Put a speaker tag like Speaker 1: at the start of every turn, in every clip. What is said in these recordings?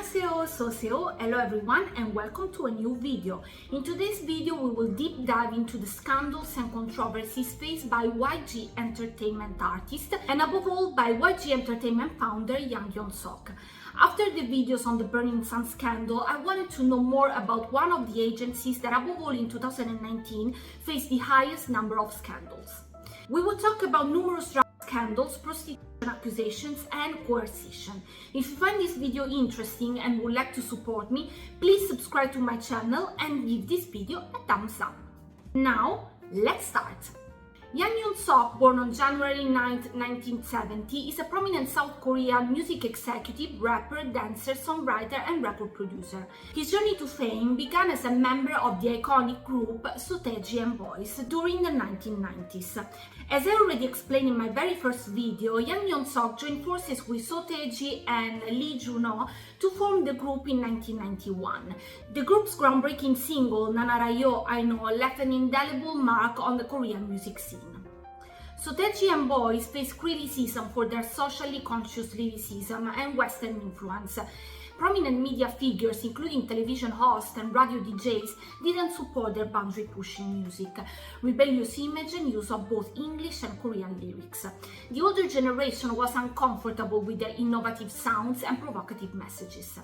Speaker 1: Annyeonghaseyo, Soseo, hello everyone and welcome to a new video. In today's video we will deep dive into the scandals and controversies faced by YG Entertainment artist and above all by YG Entertainment founder Hyun-suk. After the videos on the Burning Sun scandal, I wanted to know more about one of the agencies that above all in 2019 faced the highest number of scandals. We will talk about numerous drug scandals, prostitution accusations and coercion. If you find this video interesting and would like to support me, please subscribe to my channel and give this video a thumbs up. Now, let's start. Hyun-suk, born on January 9, 1970, is a prominent South Korean music executive, rapper, dancer, songwriter, and record producer. His journey to fame began as a member of the iconic group Sotaeji and Boys during the 1990s. As I already explained in my very first video, Hyun-suk joined forces with Sotaeji and Lee Junho to form the group in 1991. The group's groundbreaking single Nanarayo I Know left an indelible mark on the Korean music scene. Sotaeji and Boys faced criticism for their socially conscious lyricism and Western influence. Prominent media figures, including television hosts and radio DJs, didn't support their boundary-pushing music, rebellious image and use of both English and Korean lyrics. The older generation was uncomfortable with their innovative sounds and provocative messages.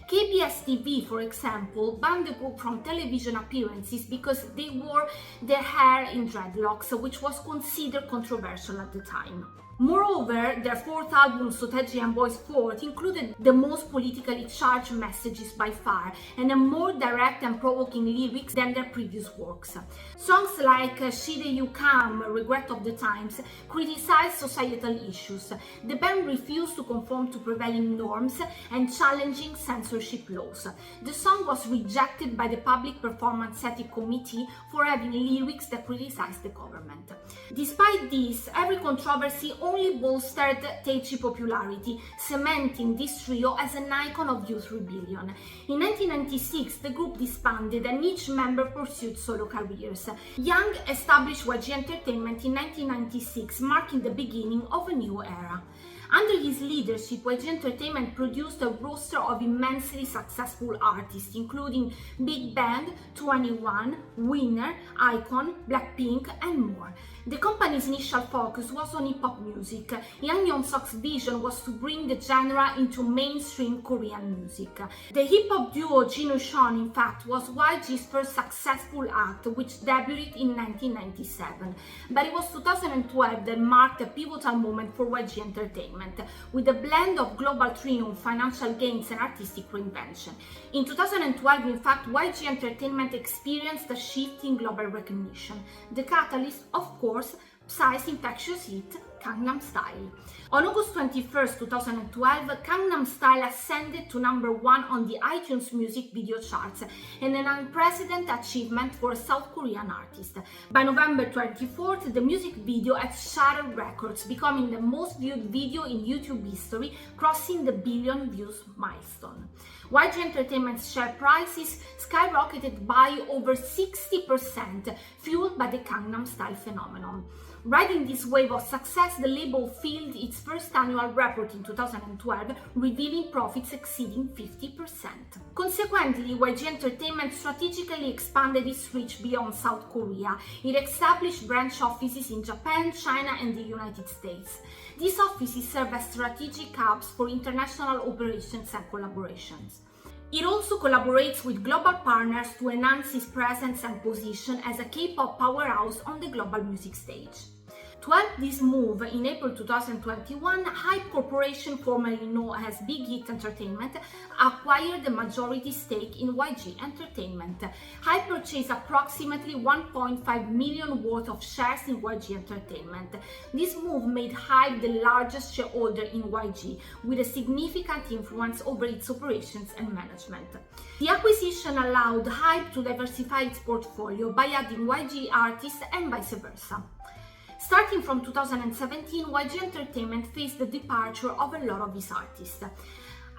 Speaker 1: KBS TV, for example, banned the group from television appearances because they wore their hair in dreadlocks, which was considered controversial at the time. Moreover, their fourth album, Sotaeji and Boys 4th, included the most politically charged messages by far and a more direct and provoking lyrics than their previous works. Songs like Shide You Come, Regret of the Times, criticized societal issues. The band refused to conform to prevailing norms and challenging censorship laws. The song was rejected by the Public Performance Ethics Committee for having lyrics that criticized the government. Despite this, every controversy only bolstered Taeji's popularity, cementing this trio as an icon of youth rebellion. In 1996, the group disbanded and each member pursued solo careers. Young established YG Entertainment in 1996, marking the beginning of a new era. Under his leadership, YG Entertainment produced a roster of immensely successful artists, including Big Bang, 21, Winner, iKON, Blackpink, and more. The company's initial focus was on hip-hop music. Hyun-suk's vision was to bring the genre into mainstream Korean music. The hip-hop duo Jin-Sean, in fact, was YG's first successful act, which debuted in 1997. But it was 2012 that marked a pivotal moment for YG Entertainment, with a blend of global triumph, financial gains, and artistic reinvention. In 2012, in fact, YG Entertainment experienced a shift in global recognition. The catalyst, of course, Psy's infectious hit Gangnam Style. On August 21, 2012, Gangnam Style ascended to number 1 on the iTunes music video charts, and an unprecedented achievement for a South Korean artist. By November 24th, the music video had shattered records, becoming the most viewed video in YouTube history, crossing the billion views milestone. YG Entertainment's share prices skyrocketed by over 60%, fueled by the Gangnam Style phenomenon. Riding this wave of success, the label filed its first annual report in 2012, revealing profits exceeding 50%. Consequently, YG Entertainment strategically expanded its reach beyond South Korea. It established branch offices in Japan, China, and the United States. These offices serve as strategic hubs for international operations and collaborations. It also collaborates with global partners to enhance its presence and position as a K-pop powerhouse on the global music stage. To help this move, in April 2021, Hype Corporation, formerly known as Big Hit Entertainment, acquired a majority stake in YG Entertainment. Hype purchased approximately 1.5 million worth of shares in YG Entertainment. This move made Hype the largest shareholder in YG, with a significant influence over its operations and management. The acquisition allowed Hype to diversify its portfolio by adding YG artists and vice versa. Starting from 2017, YG Entertainment faced the departure of a lot of its artists.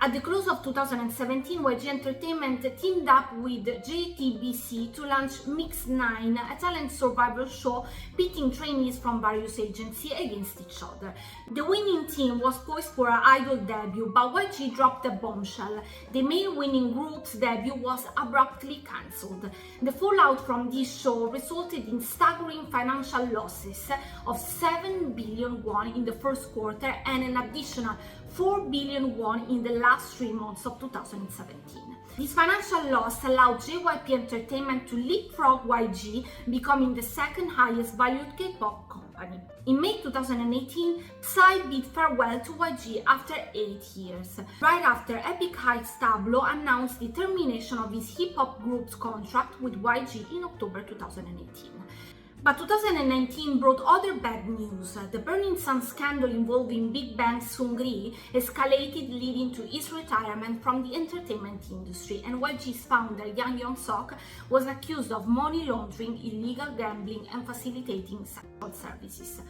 Speaker 1: At the close of 2017, YG Entertainment teamed up with JTBC to launch Mix 9, a talent survival show pitting trainees from various agencies against each other. The winning team was poised for an idol debut, but YG dropped a bombshell. The male winning group's debut was abruptly cancelled. The fallout from this show resulted in staggering financial losses of 7 billion won in the first quarter and an additional 4 billion won in the last 3 months of 2017. This financial loss allowed JYP Entertainment to leapfrog YG, becoming the second highest valued K-pop company. In May 2018, Psy bid farewell to YG after 8 years. Right after, Epic Heights Tableau announced the termination of his hip-hop group's contract with YG in October 2018. But 2019 brought other bad news. The Burning Sun scandal involving Big Bang Seungri escalated, leading to his retirement from the entertainment industry, and YG's founder Hyun-suk was accused of money laundering, illegal gambling, and facilitating sexual services.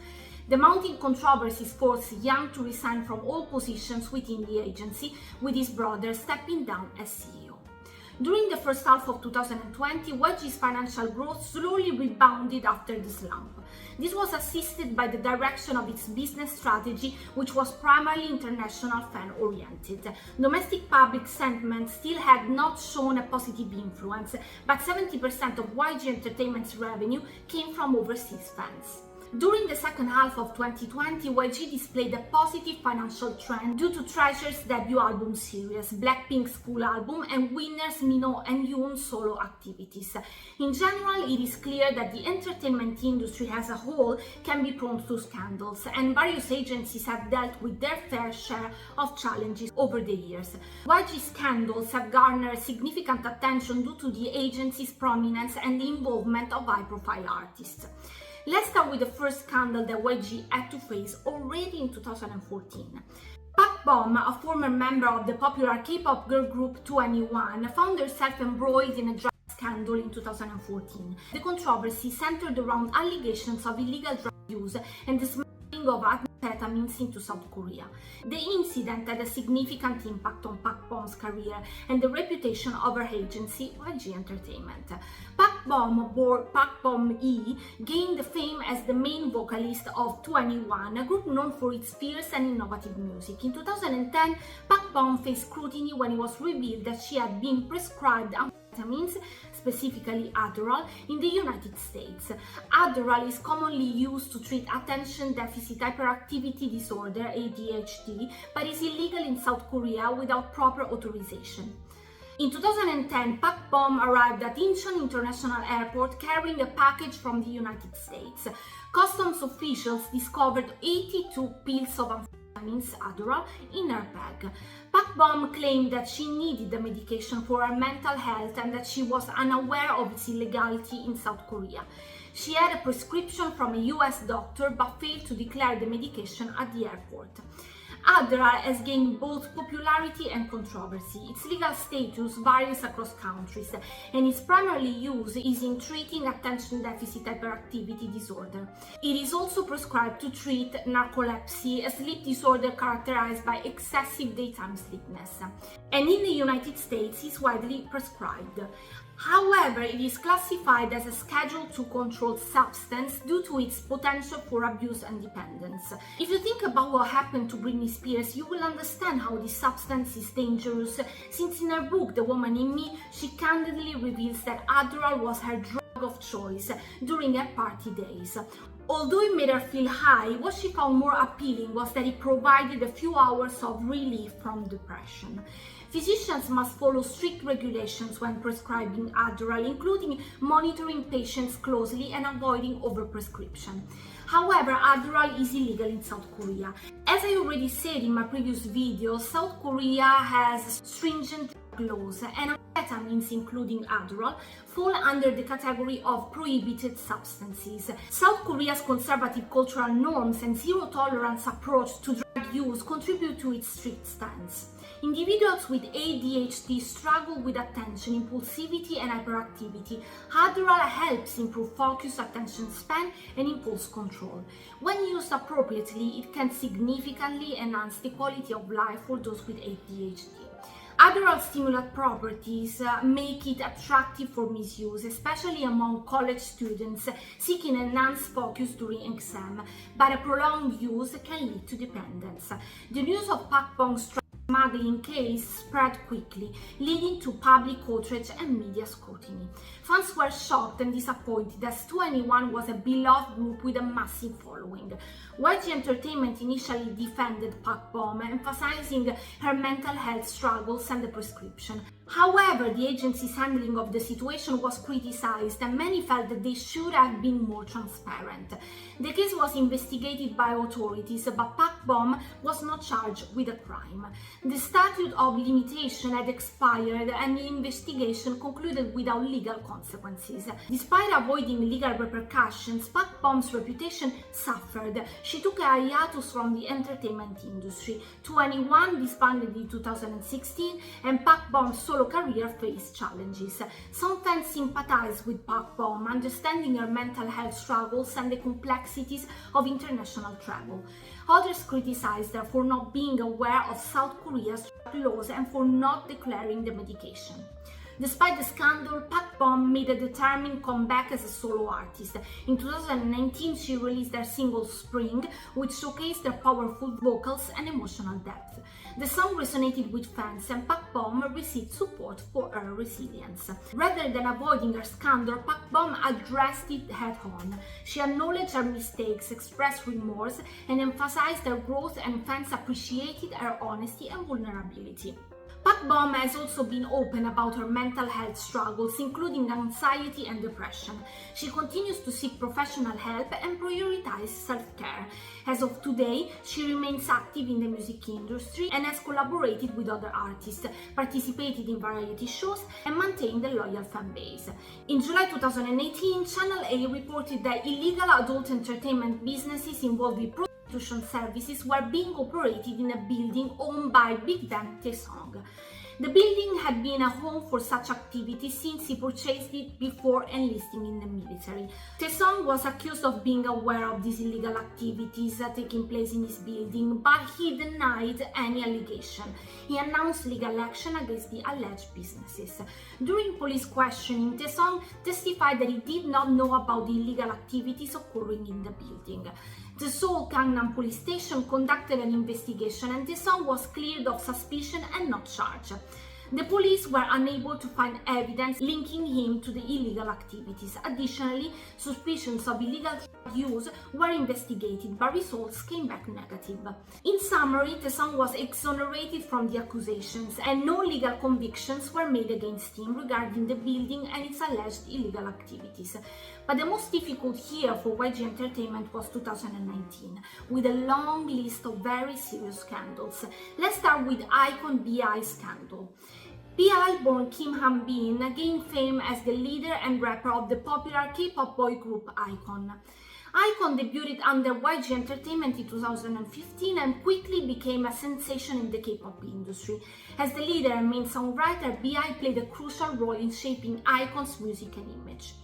Speaker 1: The mounting controversies forced Yang to resign from all positions within the agency, with his brother stepping down as CEO. During the first half of 2020, YG's financial growth slowly rebounded after the slump. This was assisted by the direction of its business strategy, which was primarily international fan-oriented. Domestic public sentiment still had not shown a positive influence, but 70% of YG Entertainment's revenue came from overseas fans. During the second half of 2020, YG displayed a positive financial trend due to Treasure's debut album series, Blackpink's full album, and winners Minho and Yoon's solo activities. In general, it is clear that the entertainment industry as a whole can be prone to scandals, and various agencies have dealt with their fair share of challenges over the years. YG scandals have garnered significant attention due to the agency's prominence and the involvement of high-profile artists. Let's start with the first scandal that YG had to face already in 2014. Park Bom, a former member of the popular K-pop girl group 2NE1, found herself embroiled in a drug scandal in 2014. The controversy centered around allegations of illegal drug use and the smuggling of amphetamines into South Korea. The incident had a significant impact on Park Bom's career and the reputation of her agency, YG Entertainment. Park Bom, or Park Bom-e, gained fame as the main vocalist of 2NE1, a group known for its fierce and innovative music. In 2010, Park Bom faced scrutiny when it was revealed that she had been prescribed amphetamines, specifically Adderall, in the United States. Adderall is commonly used to treat attention deficit hyperactivity disorder, ADHD, but is illegal in South Korea without proper authorization. In 2010, Park Bom arrived at Incheon International Airport carrying a package from the United States. Customs officials discovered 82 pills of amphetamines, Adderall, in her bag. Park Bom claimed that she needed the medication for her mental health and that she was unaware of its illegality in South Korea. She had a prescription from a US doctor but failed to declare the medication at the airport. Adderall has gained both popularity and controversy. Its legal status varies across countries, and its primary use is in treating attention deficit hyperactivity disorder. It is also prescribed to treat narcolepsy, a sleep disorder characterized by excessive daytime sleepiness, and in the United States is widely prescribed. However, it is classified as a Schedule II controlled substance due to its potential for abuse and dependence. If you think about what happened to Britney Spears, you will understand how this substance is dangerous, since in her book, The Woman in Me, she candidly reveals that Adderall was her drug of choice during her party days. Although it made her feel high, what she found more appealing was that it provided a few hours of relief from depression. Physicians must follow strict regulations when prescribing Adderall, including monitoring patients closely and avoiding overprescription. However, Adderall is illegal in South Korea. As I already said in my previous video, South Korea has stringent laws, and amphetamines, including Adderall, fall under the category of prohibited substances. South Korea's conservative cultural norms and zero-tolerance approach to drug use contribute to its strict stance. Individuals with ADHD struggle with attention, impulsivity, and hyperactivity. Adderall helps improve focus, attention span, and impulse control. When used appropriately, it can significantly enhance the quality of life for those with ADHD. Other stimulant properties make it attractive for misuse, especially among college students seeking enhanced focus during exam, but a prolonged use can lead to dependence. The news of pak bong smuggling case spread quickly, leading to public outrage and media scrutiny. Fans were shocked and disappointed as 2NE1 was a beloved group with a massive following. YG Entertainment initially defended Pak Bom, emphasizing her mental health struggles and the prescription. However, the agency's handling of the situation was criticized and many felt that they should have been more transparent. The case was investigated by authorities, but Pak Bom was not charged with a crime. The statute of limitation had expired and the investigation concluded without legal consequences. Despite avoiding legal repercussions, Pak Bom's reputation suffered. She took a hiatus from the entertainment industry. 2NE1 disbanded in 2016 and Pak Bom's solo career faced challenges. Some fans sympathized with Pak Bom, understanding her mental health struggles and the complexities of international travel. Others criticized her for not being aware of South Korea's laws and for not declaring the medication. Despite the scandal, Pak Bom made a determined comeback as a solo artist. In 2019, she released her single Spring, which showcased her powerful vocals and emotional depth. The song resonated with fans and Pak Bom received support for her resilience. Rather than avoiding her scandal, Pak Bom addressed it head-on. She acknowledged her mistakes, expressed remorse, and emphasized her growth, and fans appreciated her honesty and vulnerability. Pak Bom has also been open about her mental health struggles, including anxiety and depression. She continues to seek professional help and prioritize self-care. As of today, she remains active in the music industry and has collaborated with other artists, participated in variety shows, and maintained a loyal fan base. In July 2018, Channel A reported that illegal adult entertainment businesses involving prostitution services were being operated in a building owned by Big Bang Taesong. The building had been a home for such activities since he purchased it before enlisting in the military. Taesong was accused of being aware of these illegal activities taking place in his building, but he denied any allegation. He announced legal action against the alleged businesses. During police questioning, Taesong testified that he did not know about the illegal activities occurring in the building. The Seoul Gangnam police station conducted an investigation and Taesong was cleared of suspicion and not charged. The police were unable to find evidence linking him to the illegal activities. Additionally, suspicions of illegal drug use were investigated, but results came back negative. In summary, Taesong was exonerated from the accusations and no legal convictions were made against him regarding the building and its alleged illegal activities. But the most difficult year for YG Entertainment was 2019, with a long list of very serious scandals. Let's start with iKON BI scandal. BI, born Kim Han-bin, gained fame as the leader and rapper of the popular K-pop boy group iKON. iKON debuted under YG Entertainment in 2015 and quickly became a sensation in the K-pop industry. As the leader and main songwriter, BI played a crucial role in shaping iKON's music and image.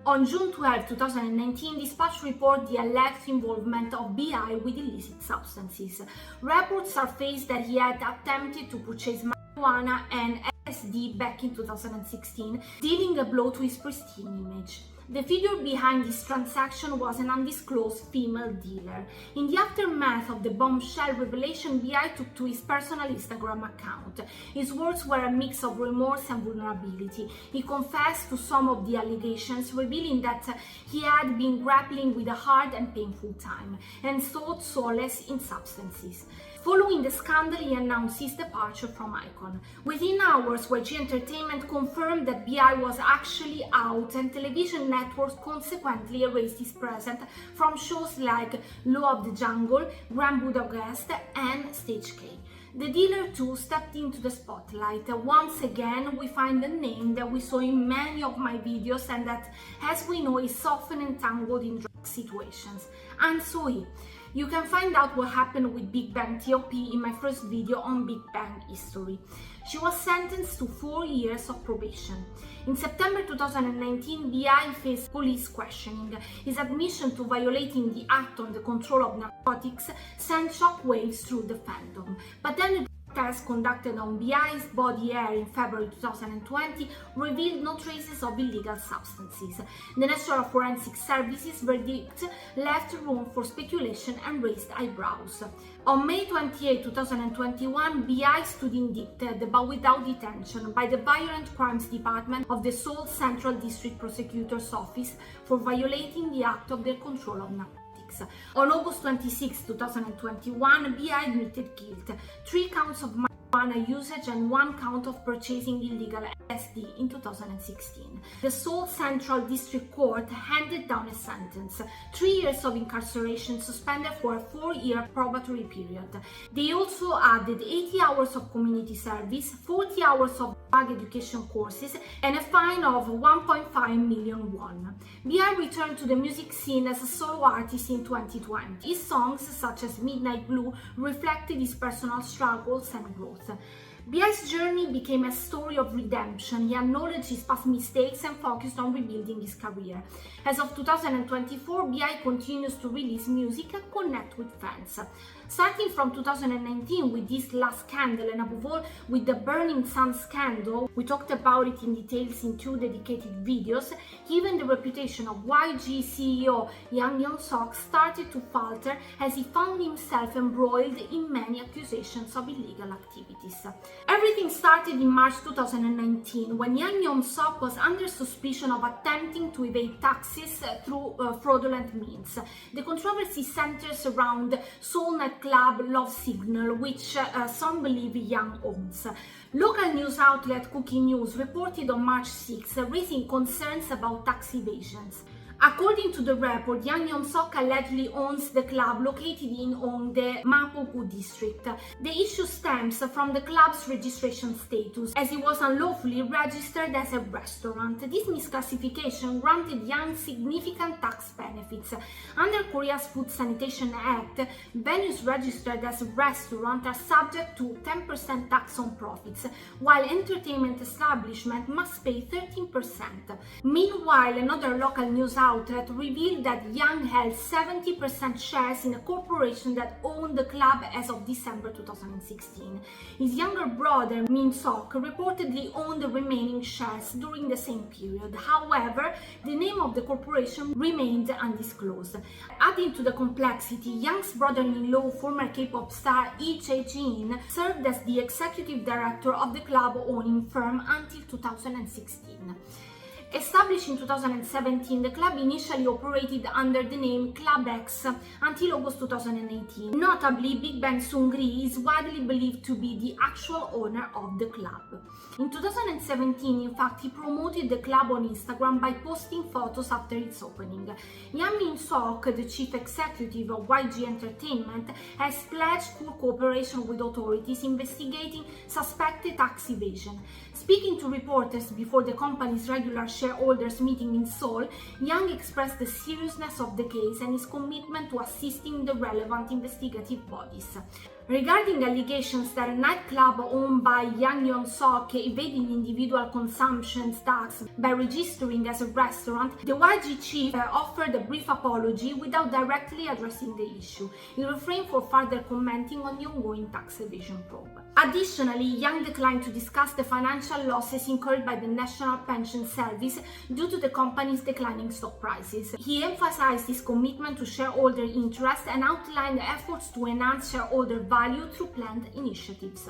Speaker 1: On June 12, 2019, Dispatch reported the alleged involvement of BI with illicit substances. Reports surfaced that he had attempted to purchase marijuana and LSD back in 2016, dealing a blow to his pristine image. The figure behind this transaction was an undisclosed female dealer. In the aftermath of the bombshell revelation, BI took to his personal Instagram account. His words were a mix of remorse and vulnerability. He confessed to some of the allegations, revealing that he had been grappling with a hard and painful time and sought solace in substances. Following the scandal, he announced his departure from iKON. Within hours, YG Entertainment confirmed that BI was actually out, and television networks consequently erased his presence from shows like Law of the Jungle, Grand Budapest, and Stage K. The dealer too stepped into the spotlight. Once again, we find a name that we saw in many of my videos and that, as we know, is often entangled in drug situations. And Soi. You can find out what happened with Big Bang T.O.P. in my first video on Big Bang history. She was sentenced to 4 years of probation. In September 2019, BI faced police questioning. His admission to violating the Act on the Control of Narcotics sent shockwaves through the fandom. But then the test conducted on BI's body hair in February 2020 revealed no traces of illegal substances. The National Forensic Service's verdict left room for speculation and raised eyebrows. On May 28, 2021, BI stood indicted, but without detention, by the Violent Crimes Department of the Seoul Central District Prosecutor's Office for violating the act of their control of narcotics. On August 26, 2021, BI admitted guilt, 3 counts of marijuana usage and 1 count of purchasing illegal LSD in 2016. The Seoul Central District Court handed down a sentence, 3 years of incarceration suspended for a 4-year probatory period. They also added 80 hours of community service, 40 hours of drug education courses, and a fine of 1.5 million won. BI returned to the music scene as a solo artist in 2020. His songs, such as Midnight Blue, reflected his personal struggles and growth. BI's journey became a story of redemption. He acknowledged his past mistakes and focused on rebuilding his career. As of 2024, BI continues to release music and connect with fans. Starting from 2019 with This Last Candle and above all with the Burning Sun scandal, we talked about it in details in 2 dedicated videos, even the reputation of YG CEO Hyun-suk started to falter as he found himself embroiled in many accusations of illegal activities. Everything started in March 2019 when Hyun-suk was under suspicion of attempting to evade taxes through fraudulent means. The controversy centers around Seoul nightclub Love Signal, which some believe Yang owns. Local news outlet Cookie News reported on March 6, raising concerns about tax evasions. According to the report, Hyun-suk allegedly owns the club located in Hongdae, Mapogu district. The issue stems from the club's registration status, as it was unlawfully registered as a restaurant. This misclassification granted Yang significant tax benefits. Under Korea's Food Sanitation Act, venues registered as a restaurant are subject to 10% tax on profits, while entertainment establishments must pay 13%. Meanwhile, another local news outlet revealed that Yang held 70% shares in a corporation that owned the club as of December 2016. His younger brother, Min-suk, reportedly owned the remaining shares during the same period. However, the name of the corporation remained undisclosed. Adding to the complexity, Yang's brother-in-law, former K-pop star Lee Jae-jin, served as the executive director of the club-owning firm until 2016. Established in 2017, the club initially operated under the name Club X until August 2018. Notably, Big Bang Seungri is widely believed to be the actual owner of the club. In 2017, in fact, he promoted the club on Instagram by posting photos after its opening. Yang Min-suk, the chief executive of YG Entertainment, has pledged full cooperation with authorities investigating suspected tax evasion. Speaking to reporters before the company's regular shareholders meeting in Seoul, Yang expressed the seriousness of the case and his commitment to assisting the relevant investigative bodies. Regarding allegations that a nightclub owned by Yang Hyun-suk evaded individual consumption tax by registering as a restaurant, the YG chief offered a brief apology without directly addressing the issue. He refrained from further commenting on the ongoing tax evasion probe. Additionally, Yang declined to discuss the financial losses incurred by the National Pension Service due to the company's declining stock prices. He emphasized his commitment to shareholder interest and outlined efforts to enhance shareholder value through planned initiatives.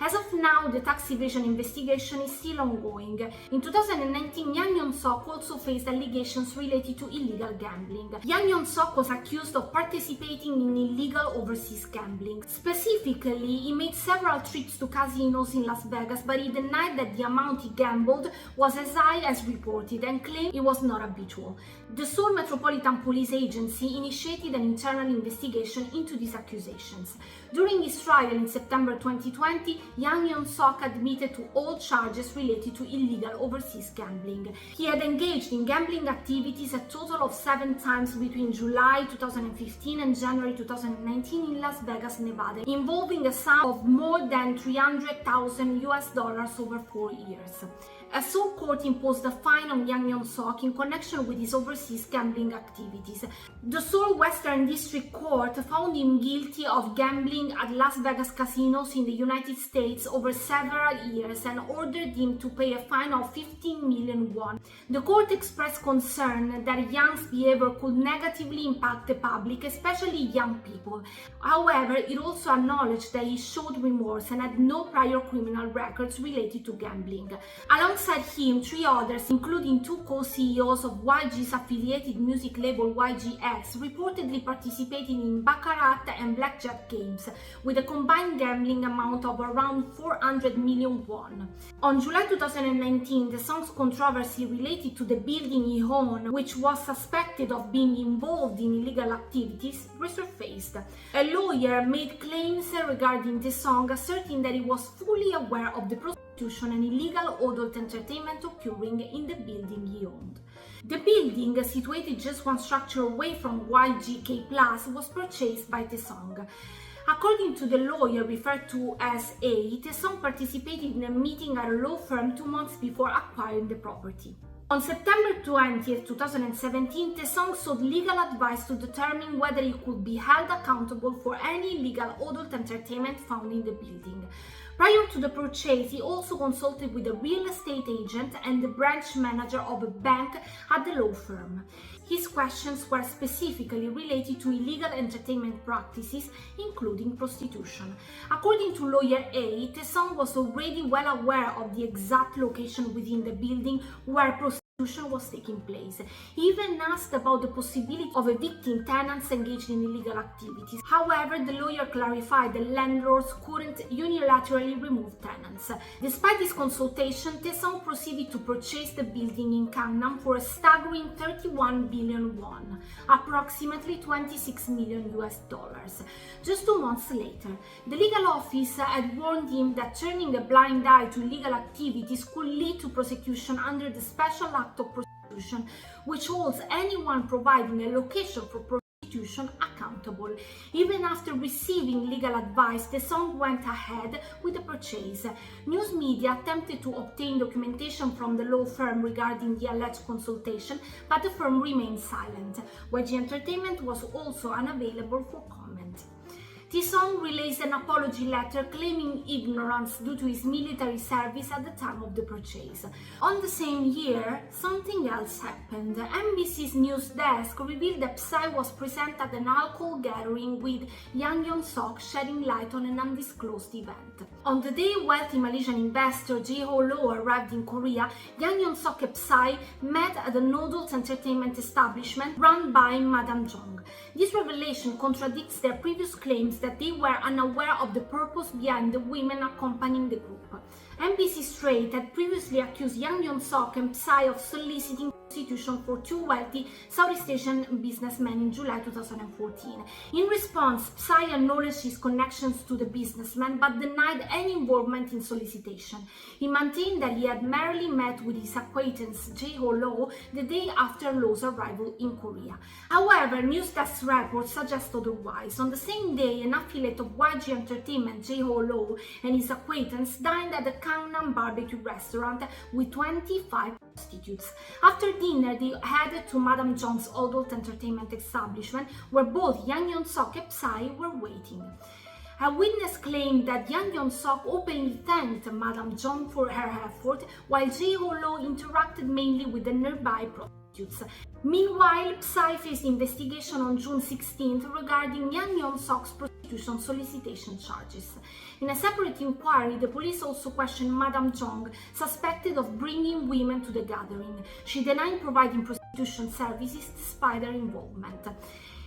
Speaker 1: As of now, the tax evasion investigation is still ongoing. In 2019, Yang Hyun-suk also faced allegations related to illegal gambling. Yang Hyun-suk was accused of participating in illegal overseas gambling. Specifically, he made several trips to casinos in Las Vegas, but he denied that the amount he gambled was as high as reported and claimed it was not habitual. The Seoul Metropolitan Police Agency initiated an internal investigation into these accusations. During his trial in September 2020, Yang Hyun-suk admitted to all charges related to illegal overseas gambling. He had engaged in gambling activities a total of 7 times between July 2015 and January 2019 in Las Vegas, Nevada, involving a sum of more than $300,000 over 4 years. A Seoul court imposed a fine on Yang Hyun-suk in connection with his overseas gambling activities. The Seoul Western District Court found him guilty of gambling at Las Vegas casinos in the United States over several years and ordered him to pay a fine of 15 million won. The court expressed concern that Yang's behavior could negatively impact the public, especially young people. However, it also acknowledged that he showed remorse and had no prior criminal records related to gambling. Alongside him, 3 others, including 2 co-CEOs of YG's affiliated music label YGX, reportedly participated in baccarat and blackjack games, with a combined gambling amount of around 400 million won. On July 2019, the song's controversy related to the building he owned, which was suspected of being involved in illegal activities, resurfaced. A lawyer made claims regarding the song, asserting that he was fully aware of the prostitution and illegal adult entertainment occurring in the building he owned. The building, situated just one structure away from YGK Plus, was purchased by Taesong. According to the lawyer referred to as A, Taesong participated in a meeting at a law firm 2 months before acquiring the property. On September 20, 2017, Taesong sought legal advice to determine whether he could be held accountable for any illegal adult entertainment found in the building. Prior to the purchase, he also consulted with a real estate agent and the branch manager of a bank at the law firm. His questions were specifically related to illegal entertainment practices, including prostitution. According to lawyer A, Taesong was already well aware of the exact location within the building where prostitution was taking place. He even asked about the possibility of evicting tenants engaged in illegal activities. However, the lawyer clarified that landlords couldn't unilaterally remove tenants. Despite this consultation, Taesong proceeded to purchase the building in Gangnam for a staggering 31 billion won, approximately $26 million. Just 2 months later, the legal office had warned him that turning a blind eye to illegal activities could lead to prosecution under the Special Act of Prostitution, which holds anyone providing a location for prostitution accountable. Even after receiving legal advice, Taesong went ahead with the purchase. News media attempted to obtain documentation from the law firm regarding the alleged consultation, but the firm remained silent. YG Entertainment was also unavailable for comment. Taesong released an apology letter claiming ignorance due to his military service at the time of the purchase. On the same year, something else happened. MBC's news desk revealed that Psy was present at an alcohol gathering with Yang Hyun-suk, shedding light on an undisclosed event. On the day wealthy Malaysian investor Jae-ho Lo arrived in Korea, Yang Hyun-suk and Psy met at an adult entertainment establishment run by Madam Jong. This revelation contradicts their previous claims that they were unaware of the purpose behind the women accompanying the group. MBC Straight had previously accused Yang Hyun-suk and Psy of soliciting prostitution for 2 wealthy Southeast Asian businessmen in July 2014. In response, Psy acknowledged his connections to the businessmen but denied any involvement in solicitation. He maintained that he had merely met with his acquaintance Jae-ho Lo the day after Lo's arrival in Korea. However, news desk reports suggest otherwise. On the same day, an affiliate of YG Entertainment, Jae-ho Lo, and his acquaintance dined at the Gangnam barbecue restaurant with 25 prostitutes. After dinner, they headed to Madam Jong's adult entertainment establishment, where both Yang Hyun-suk and Psy were waiting. A witness claimed that Yang Hyun-suk openly thanked Madam Jong for her effort, while Jae-ho Lo interacted mainly with the nearby prostitutes. Meanwhile, Psy faced investigation on June 16th regarding Yang Hyun-suk's prostitution solicitation charges. In a separate inquiry, the police also questioned Madam Jong, suspected of bringing women to the gathering. She denied providing prostitution services despite their involvement.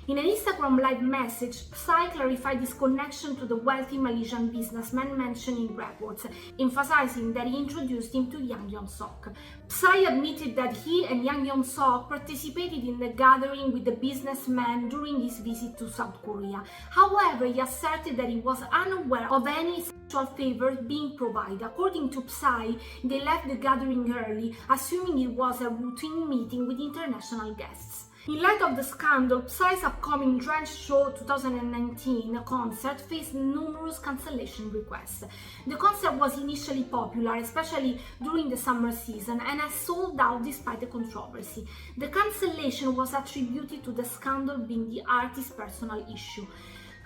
Speaker 1: In an Instagram live message, Psy clarified his connection to the wealthy Malaysian businessman mentioned in reports, emphasizing that he introduced him to Yang Hyun-suk. Psy admitted that he and Yang Hyun-suk participated in the gathering with the businessman during his visit to South Korea. However, he asserted that he was unaware of any sexual favors being provided. According to Psy, they left the gathering early, assuming it was a routine meeting with international guests. In light of the scandal, Psy's upcoming Drench Show 2019 concert faced numerous cancellation requests. The concert was initially popular, especially during the summer season, and has sold out despite the controversy. The cancellation was attributed to the scandal being the artist's personal issue.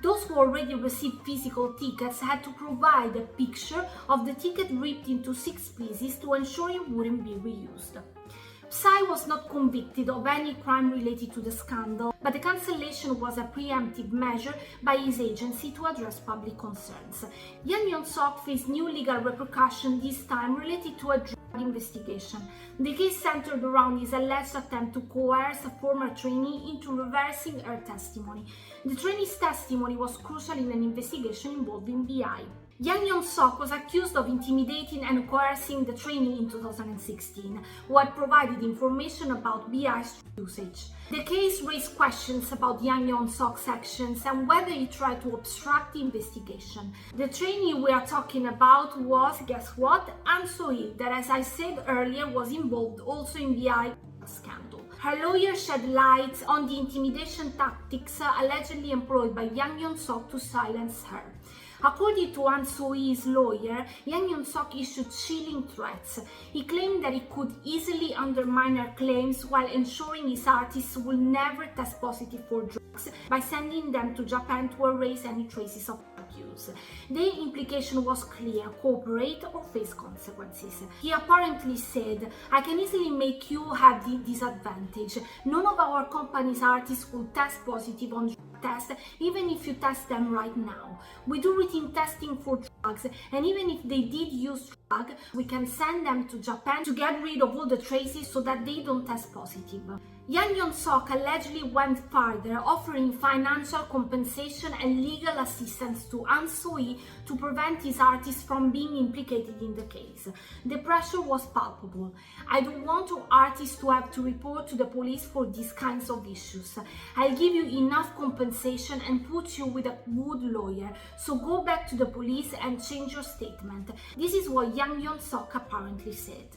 Speaker 1: Those who already received physical tickets had to provide a picture of the ticket ripped into 6 pieces to ensure it wouldn't be reused. Psy was not convicted of any crime related to the scandal, but the cancellation was a preemptive measure by his agency to address public concerns. Yang Hyun-suk faced new legal repercussions, this time related to a drug investigation. The case centered around his alleged attempt to coerce a former trainee into reversing her testimony. The trainee's testimony was crucial in an investigation involving BI. Yang Hyun-suk was accused of intimidating and coercing the trainee in 2016, who had provided information about BI's usage. The case raised questions about Yang Hyun-suk's actions and whether he tried to obstruct the investigation. The trainee we are talking about was, guess what, Han-soo, that, as I said earlier, was involved also in BI scandal. Her lawyer shed light on the intimidation tactics allegedly employed by Yang Hyun-suk to silence her. According to Han-soo's lawyer, Yang Hyun-suk issued chilling threats. He claimed that he could easily undermine her claims while ensuring his artists will never test positive for drugs by sending them to Japan to erase any traces of use. The implication was clear: cooperate or face consequences. He apparently said, "I can easily make you have the disadvantage. None of our company's artists will test positive on drug tests, even if you test them right now. We do routine testing for drugs, and even if they did use drug, we can send them to Japan to get rid of all the traces so that they don't test positive." Yang Hyun-suk allegedly went further, offering financial compensation and legal assistance to Han-soo to prevent his artists from being implicated in the case. The pressure was palpable. "I don't want our artists to have to report to the police for these kinds of issues. I'll give you enough compensation and put you with a good lawyer, so go back to the police and change your statement." This is what Yang Hyun-suk apparently said.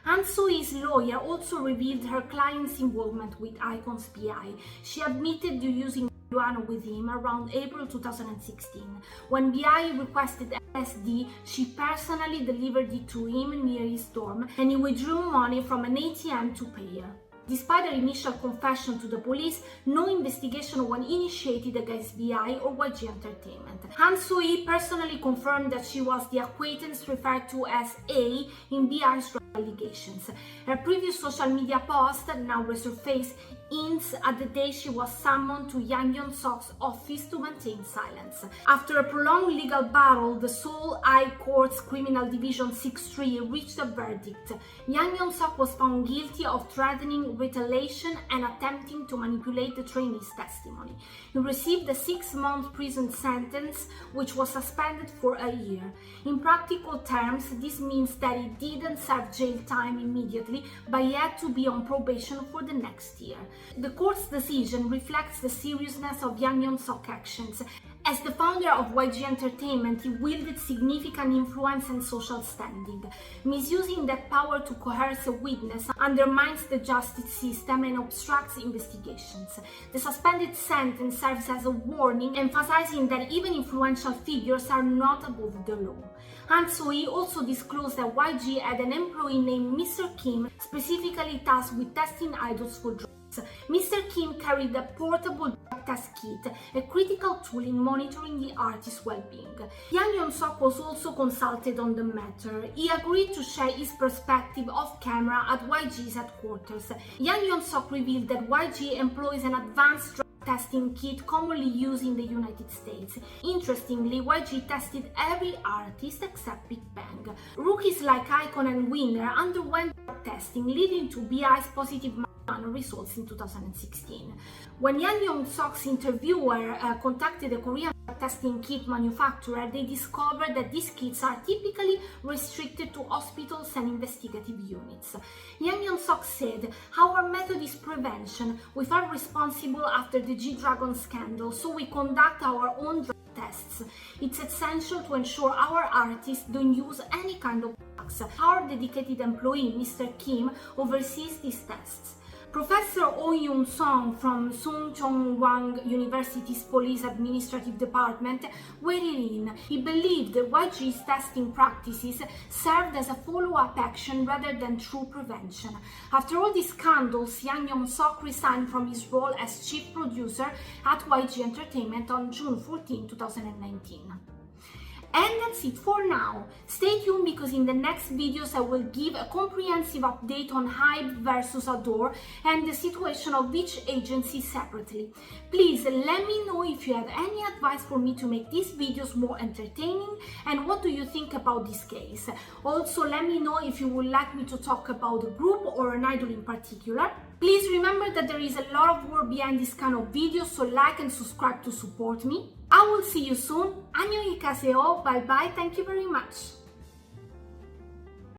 Speaker 1: Han-soo's lawyer also revealed her client's involvement with Icon's PI. She admitted to using marijuana with him around April 2016. When BI requested LSD, she personally delivered it to him near his dorm, and he withdrew money from an ATM to pay her. Despite her initial confession to the police, no investigation was initiated against BI or YG Entertainment. Han-soo personally confirmed that she was the acquaintance referred to as A in BI's allegations. Her previous social media post, now resurfaced, hints at the day she was summoned to Yang Hyun-suk's office to maintain silence. After a prolonged legal battle, the Seoul High Court's Criminal Division 6-3 reached a verdict. Yang Hyun-suk was found guilty of threatening retaliation and attempting to manipulate the trainee's testimony. He received a 6-month prison sentence, which was suspended for a year. In practical terms, this means that he didn't serve jail time immediately, but he had to be on probation for the next year. The court's decision reflects the seriousness of Yang Hyun-suk's actions. As the founder of YG Entertainment, he wielded significant influence and social standing. Misusing that power to coerce a witness undermines the justice system and obstructs investigations. The suspended sentence serves as a warning, emphasizing that even influential figures are not above the law. Han-soo also disclosed that YG had an employee named Mr. Kim, specifically tasked with testing idols for drugs. Mr. Kim carried a portable drug test kit, a critical tool in monitoring the artist's well-being. Yang Hyun-suk was also consulted on the matter. He agreed to share his perspective off-camera at YG's headquarters. Yang Hyun-suk revealed that YG employs an advanced drug testing kit commonly used in the United States. Interestingly, YG tested every artist except Big Bang. Rookies like Icon and Winner underwent drug testing, leading to BI's positive marijuana results in 2016. When Hyun-suk's interviewer contacted the Korean testing kit manufacturer, they discovered that these kits are typically restricted to hospitals and investigative units. Hyun-suk said, "Our method is prevention. We felt responsible after the G-Dragon scandal, so we conduct our own drug tests. It's essential to ensure our artists don't use any kind of drugs. Our dedicated employee, Mr. Kim, oversees these tests." Professor Oh Hyun-suk from Sungkyunkwan University's Police Administrative Department weighed in. He believed that YG's testing practices served as a follow-up action rather than true prevention. After all these scandals, Hyun-suk resigned from his role as chief producer at YG Entertainment on June 14, 2019. And that's it for now. Stay tuned because in the next videos I will give a comprehensive update on Hybe versus Adore and the situation of each agency separately. Please let me know if you have any advice for me to make these videos more entertaining and what do you think about this case. Also, let me know if you would like me to talk about a group or an idol in particular. Please remember that there is a lot of work behind this kind of videos, so like and subscribe to support me. I will see you soon. 안녕히 가세요. Bye bye. Thank you very much.